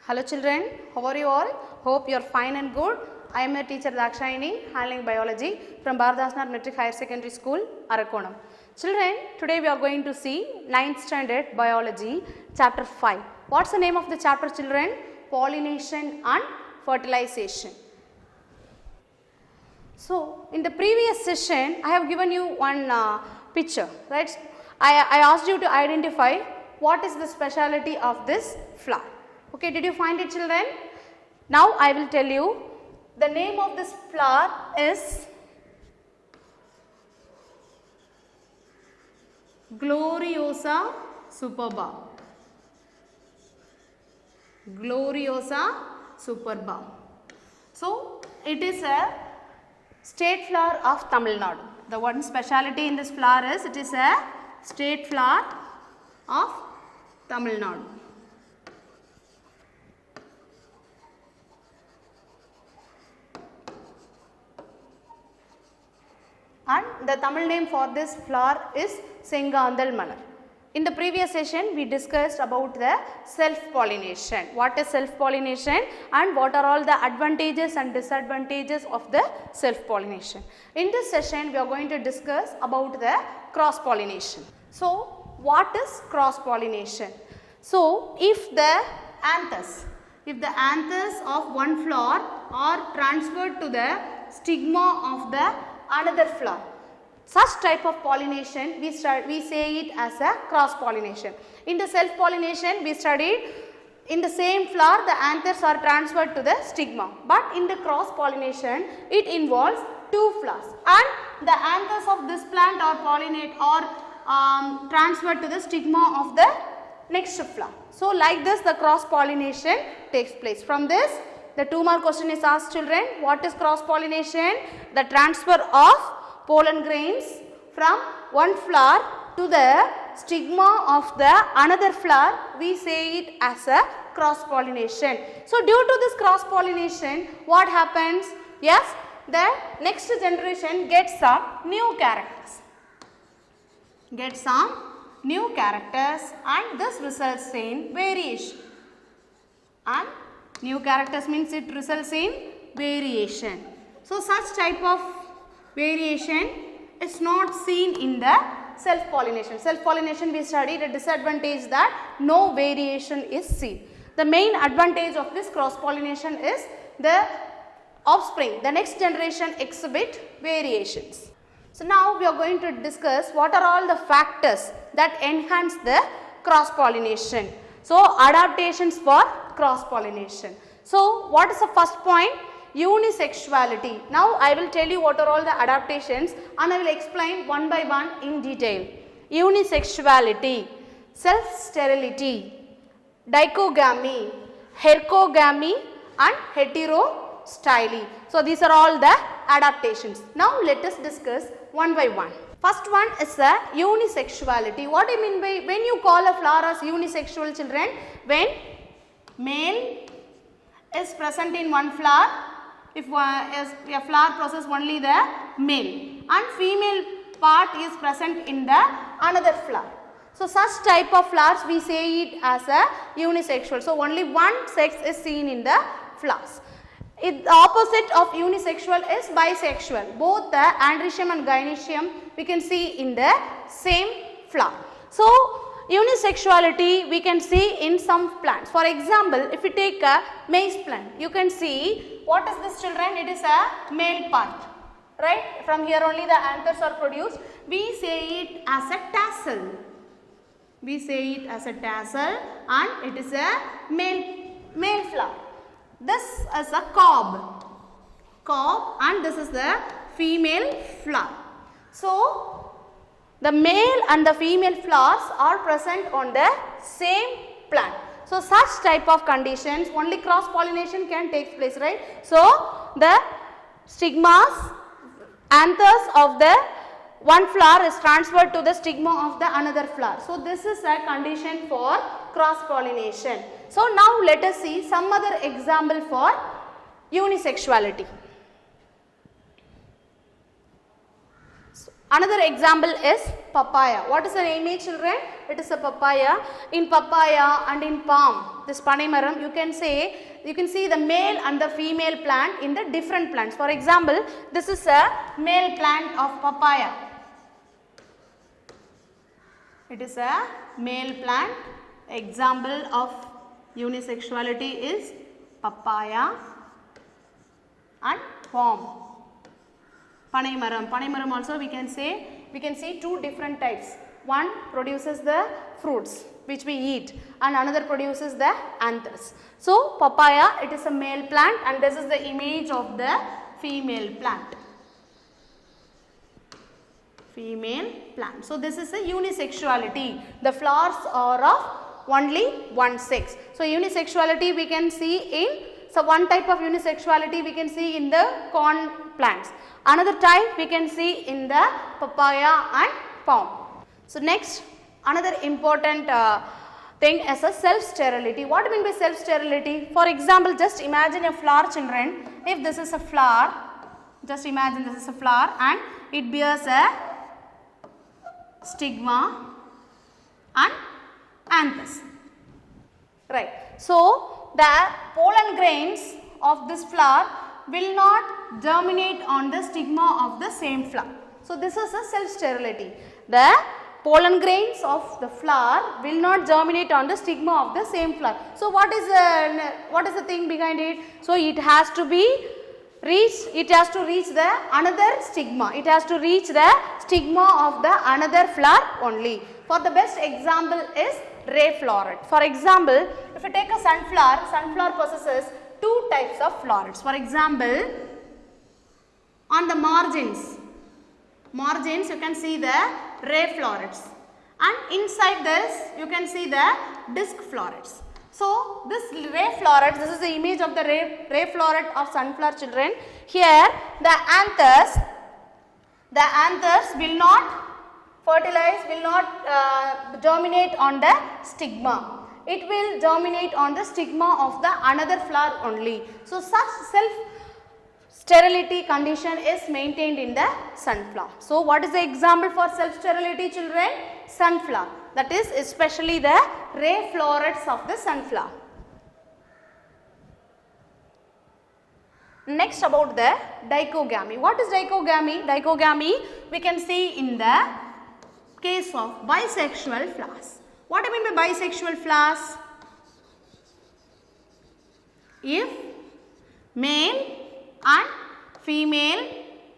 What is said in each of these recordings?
Hello children, how are you all? Hope you are fine and good. I am your teacher Dakshayani, handling biology from Bharadasnath Metric Higher Secondary School, Arakonam. Children, today we are going to see 9th standard biology chapter 5. What's the name of the chapter children? Pollination and fertilization. So, in the previous session, I have given you one picture, right? I asked you to identify what is the speciality of this flower. Okay, did you find it children? Now I will tell you the name of this flower is Gloriosa superba. Gloriosa superba. So, it is a state flower of Tamil Nadu. The one speciality in this flower is it is a state flower of Tamil Nadu. And the Tamil name for this flower is Sengandal Malar. In the previous session, we discussed about the self-pollination. What is self-pollination and what are all the advantages and disadvantages of the self-pollination. In this session, we are going to discuss about the cross-pollination. So, what is cross-pollination? So, if the anthers of one flower are transferred to the stigma of the another flower, such type of pollination we say it as a cross pollination. In the self pollination we studied in the same flower the anthers are transferred to the stigma, but in the cross pollination it involves two flowers and the anthers of this plant are transferred to the stigma of the next flower. So, like this the cross pollination takes place. From this the 2 mark question is asked children, what is cross pollination? The transfer of pollen grains from one flower to the stigma of the another flower, we say it as a cross pollination. So, due to this cross pollination what happens? Yes, the next generation gets some new characters. And this results in variation. And new characters means it results in variation. So, such type of variation is not seen in the self pollination. Self pollination we studied a disadvantage that no variation is seen. The main advantage of this cross pollination is the offspring, the next generation exhibit variations. So, now we are going to discuss what are all the factors that enhance the cross pollination. So, adaptations for cross pollination. So, what is the first point? Unisexuality. Now, I will tell you what are all the adaptations and I will explain one by one in detail. Unisexuality, self-sterility, dichogamy, hercogamy and heterostyle. So, these are all the adaptations. Now, let us discuss one by one. First one is the unisexuality. What do you mean by when you call a flower as unisexual children? When male is present in one flower, if a flower possesses only the male and female part is present in the another flower. So, such type of flowers we say it as a unisexual. So, only one sex is seen in the flowers. The opposite of unisexual is bisexual. Both the androecium and gynoecium we can see in the same flower. So, unisexuality we can see in some plants. For example, if you take a maize plant, you can see what is this children? It is a male part, right? From here only the anthers are produced. We say it as a tassel. And it is a male flower. This is a cob and this is the female flower. So, the male and the female flowers are present on the same plant. So, such type of conditions only cross pollination can take place, right. So, the stigmas, anthers of the one flower is transferred to the stigma of the another flower. So, this is a condition for cross pollination. So, now let us see some other example for unisexuality. Another example is papaya. What is the image, children? It is a papaya. In papaya and in palm, this panemaram, you can see the male and the female plant in the different plants. For example, this is a male plant of papaya. It is a male plant. Example of unisexuality is papaya and palm. Panemaram also we can see two different types. One produces the fruits which we eat and another produces the anthers. So papaya, it is a male plant and this is the image of the female plant. Female plant. So this is a unisexuality. The flowers are of only one sex. So unisexuality we can see in, so one type of unisexuality we can see in the corn plants. Another type we can see in the papaya and palm. So next, another important thing is a self-sterility. What do you mean by self-sterility? For example, just imagine a flower, children. If this is a flower, just imagine this is a flower and it bears a stigma and anthers. Right. So the pollen grains of this flower will not germinate on the stigma of the same flower. So this is a self-sterility. The pollen grains of the flower will not germinate on the stigma of the same flower. So what is the thing behind it? So it has to reach the another stigma. It has to reach the stigma of the another flower only. For the best example is ray floret. For example, if you take a sunflower possesses two types of florets. For example, on the margins you can see the ray florets and inside this you can see the disc florets. So this ray floret, this is the image of the ray floret of sunflower, children. Here the anthers will not fertilize, will not germinate on the stigma. It will germinate on the stigma of the another flower only. So such self-sterility condition is maintained in the sunflower. So what is the example for self-sterility, children? Sunflower. That is especially the ray florets of the sunflower. Next, about the dichogamy. What is dichogamy? Dichogamy we can see in the case of bisexual flowers. What do you mean by bisexual flowers? If male and female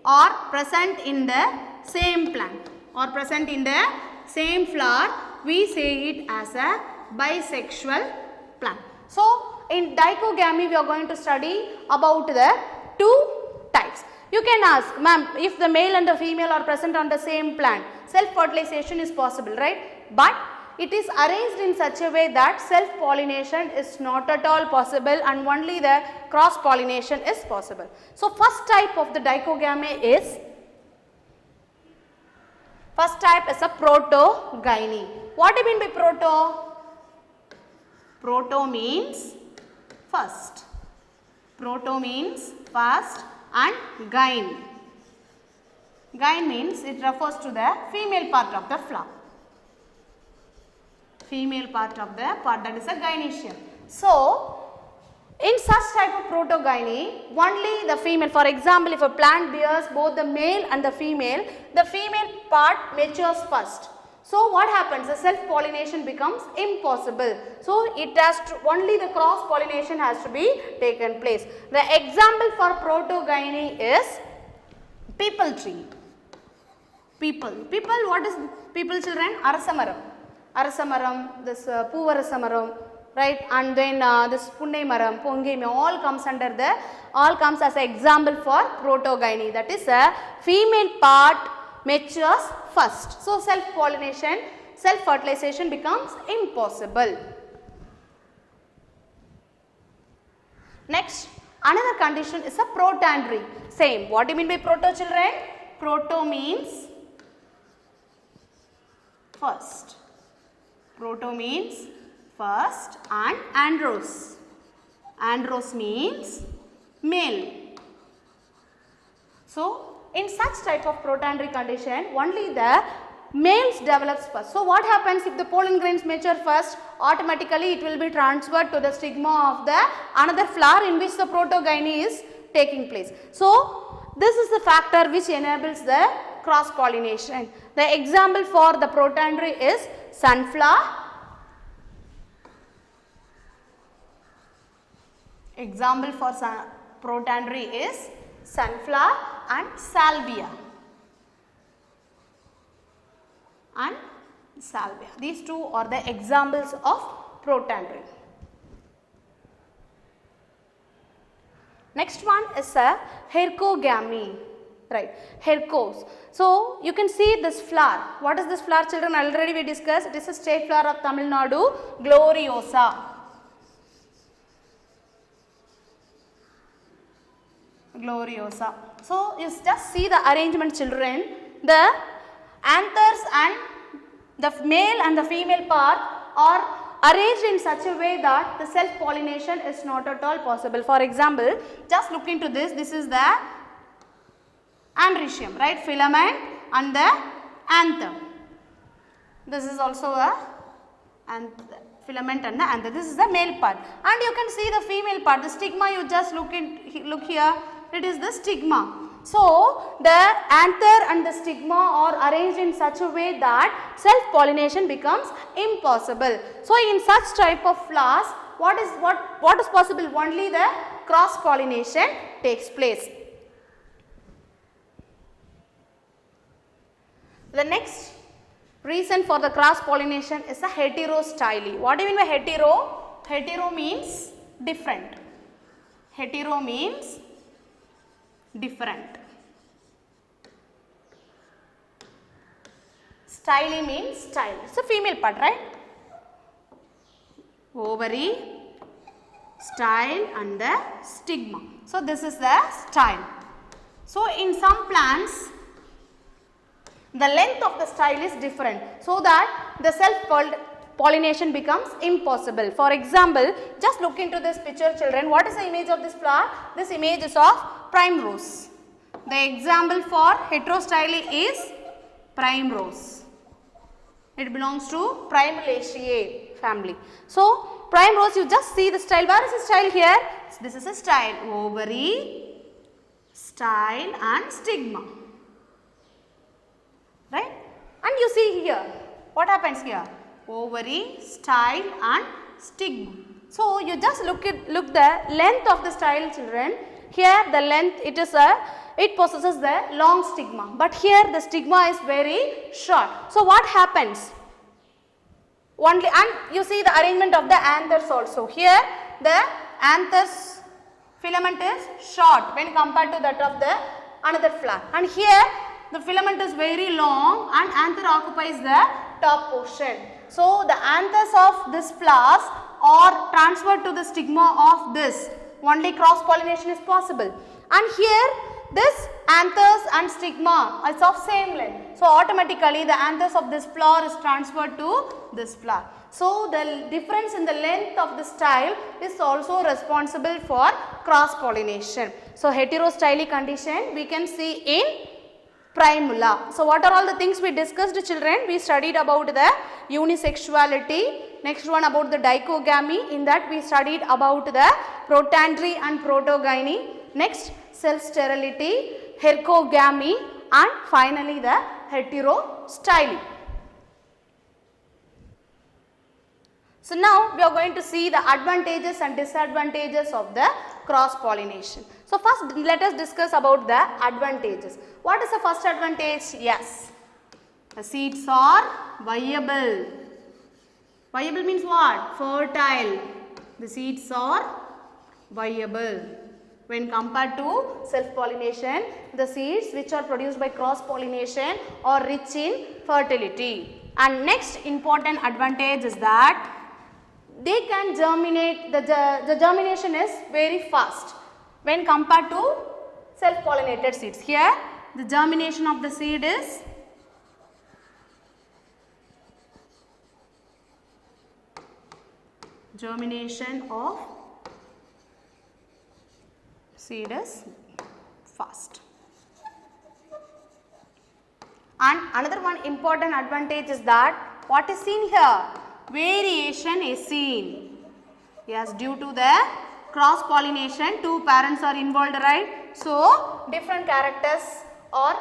are present in the same plant or present in the same flower, we say it as a bisexual plant. So in dichogamy we are going to study about the two types. You can ask, ma'am, if the male and the female are present on the same plant, self-fertilization is possible, right? But it is arranged in such a way that self-pollination is not at all possible and only the cross-pollination is possible. So first type of the dichogamy is, first type is a protogyny. What do you mean by proto? Proto means first. Proto means first and gyne. Gyne means it refers to the female part of the flower. Female part of the part, that is a gynoecium. So in such type of protogyny, only the female, for example, if a plant bears both the male and the female part matures first. So what happens? The self-pollination becomes impossible. So it has to, only the cross-pollination has to be taken place. The example for protogyny is peepal tree. Peepal, what is peepal, children? Arasamaram, this Poovarasamaram, right? And then this Punnai Maram, Pongemi, all comes as an example for protogyny. That is a female part matures first. So self-pollination, self-fertilization becomes impossible. Next, another condition is a protandry. Same. What do you mean by proto, children? Proto means first. Proto means first and andros. Andros means male. So in such type of protandry condition, only the males develops first. So what happens if the pollen grains mature first? Automatically it will be transferred to the stigma of the another flower in which the protogyny is taking place. So this is the factor which enables the cross pollination. The example for the protandry is sunflower. Example for protandry is sunflower and salvia. And salvia. These two are the examples of protandry. Next one is a hercogamy, right? Hercos. So you can see this flower. What is this flower, children? Already we discussed. It is a state flower of Tamil Nadu, gloriosa. Gloriosa. So you just see the arrangement, children. The anthers and the male and the female part are arranged in such a way that the self pollination is not at all possible. For example, just look into this. This is the androecium, right? Filament and the anther. This is also a filament and the anther. This is the male part, and you can see the female part. The stigma, you just look here. It is the stigma. So the anther and the stigma are arranged in such a way that self pollination becomes impossible. So in such type of flowers, what is possible? Only the cross pollination takes place. The next reason for the cross pollination is the heterostyly. What do you mean by hetero? Hetero means different. Hetero means different. Styly means style. It's a female part, right? Ovary, style and the stigma. So this is the style. So in some plants, the length of the style is different, so that the self pollination becomes impossible. For example, just look into this picture, children. What is the image of this flower? This image is of primrose. The example for heterostyly is primrose. It belongs to Primulaceae family. So primrose, you just see the style. Where is the style here? This is a style. Ovary, style and stigma. Right? And you see here, what happens here? Ovary, style and stigma. So you just look the length of the style, children. Here the length, it possesses the long stigma, but here the stigma is very short. So what happens? And you see the arrangement of the anthers also. Here the anthers filament is short when compared to that of the another flower, and here the filament is very long and anther occupies the top portion. So the anthers of this flowers are transferred to the stigma of this. Only cross pollination is possible. And here this anthers and stigma is of same length. So automatically the anthers of this flower is transferred to this flower. So the difference in the length of the style is also responsible for cross pollination. So heterostyly condition we can see in primula. So what are all the things we discussed, children? We studied about the unisexuality. Next one about the dichogamy. In that we studied about the protandry and protogyny. Next, self-sterility, hercogamy and finally the heterostyly. So now we are going to see the advantages and disadvantages of the cross pollination. So first let us discuss about the advantages. What is the first advantage? Yes, the seeds are viable. Viable means what? Fertile. The seeds are viable. When compared to self-pollination, the seeds which are produced by cross-pollination are rich in fertility. And next important advantage is that they can germinate, the germination is very fast when compared to self-pollinated seeds. Here the germination of the seed is fast. And another one important advantage is that what is seen here? Variation is seen. Yes, due to the cross pollination, two parents are involved, right? So different characters are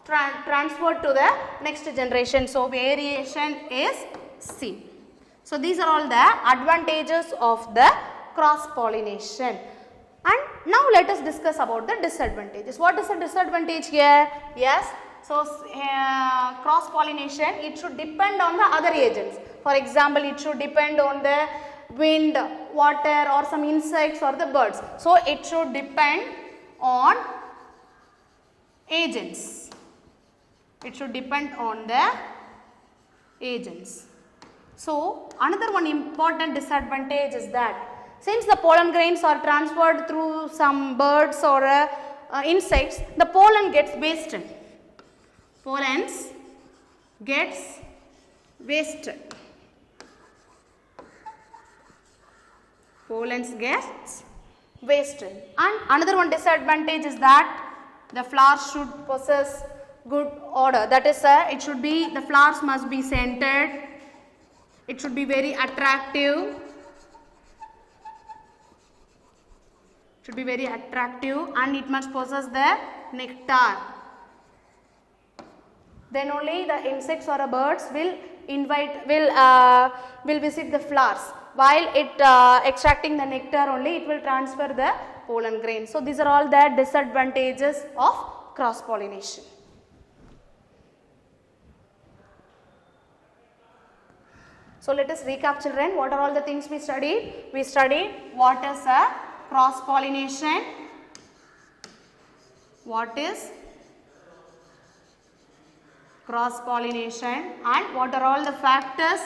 transferred to the next generation. So variation is seen. So these are all the advantages of the cross pollination. And now let us discuss about the disadvantages. What is the disadvantage here? Yes, so cross pollination, it should depend on the other agents. For example, it should depend on the wind, water, or some insects or the birds. So it should depend on agents. It should depend on the agents. So another one important disadvantage is that since the pollen grains are transferred through some birds or insects, the pollen gets wasted. Pollens gets wasted. Pollens gets wasted. And another one disadvantage is that the flowers should possess good odor. That is, it should be, the flowers must be scented. It should be very attractive. Should be very attractive, and it must possess the nectar. Then only the insects or birds will visit the flowers. While it extracting the nectar only, it will transfer the pollen grain. So these are all the disadvantages of cross pollination. So let us recap, children. What are all the things we studied? We studied what is a cross pollination, what is cross pollination, and what are all the factors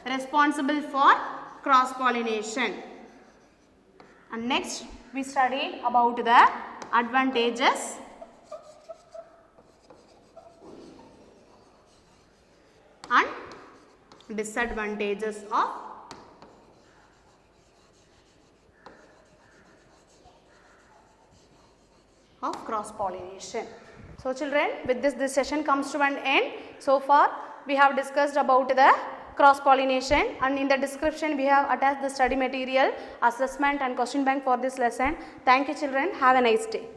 responsible for cross pollination. And next we studied about the advantages and disadvantages of cross pollination. So children, with this session comes to an end. So far we have discussed about the cross pollination, and in the description we have attached the study material, assessment and question bank for this lesson. Thank you children. Have a nice day.